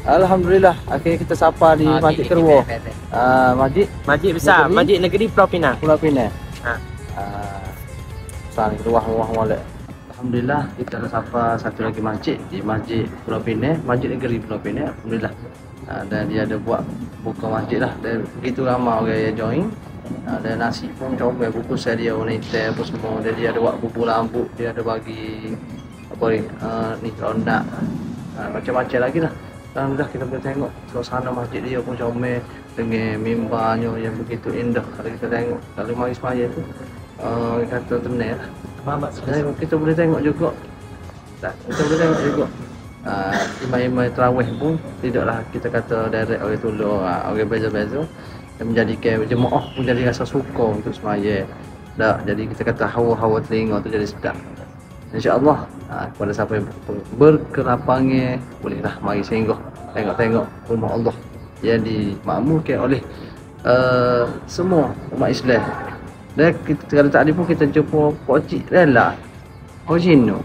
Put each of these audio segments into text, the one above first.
Alhamdulillah, akhirnya kita sapa di Masjid Keruah. Masjid besar, Masjid Negeri Pulau Pinang. Pulau Pinang. Besar Keruah molek. Alhamdulillah kita dah sapa satu lagi masjid di Masjid Pulau Pinang, Masjid Negeri Pulau Pinang. Alhamdulillah. Dan dia ada buat buka masjid lah, dan begitu ramai orang yang join. Dan nasi pun comel, bubur sedia warna hitam apa semua. Dan dia ada buat bubur lampu, dia ada bagi apa ni rondak, macam-macam lagi lah. Alhamdulillah kita boleh tengok suasana masjid dia pun comel dengan mimbarnya yang begitu indah. Kalau kita tengok, kalau mari semaya tu kata tenang lah. Kita boleh tengok juga. Kita boleh tengok juga imam-imam tarawih pun tidaklah kita kata direct orang tolong, orang beza-beza, yang menjadikan jemaah pun jadi rasa suka untuk semaya. Jadi kita kata hawa-hawa telinga tu jadi sedap. InsyaAllah kepada siapa yang berkerapangan, bolehlah mari singgah tengok-tengok rumah Allah yang dimakmurkan oleh semua umat Islam. Dan kita kalau tak ada pun kita jumpa Pak Cik rela Ojino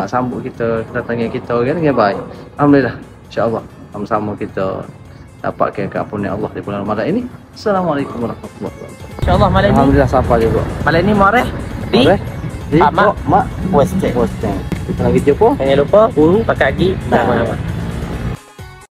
sambut kita, kedatangan kita kan dengan baik. Alhamdulillah, insyaAllah sama-sama kita dapatkan keampunan Allah di bulan Ramadan ini. Assalamualaikum warahmatullahi wabarakatuh. InsyaAllah malam ni. Alhamdulillah sapa juga. Malam ni marah di Mak Western. Kita lagi jumpa. Jangan lupa pakai gigi.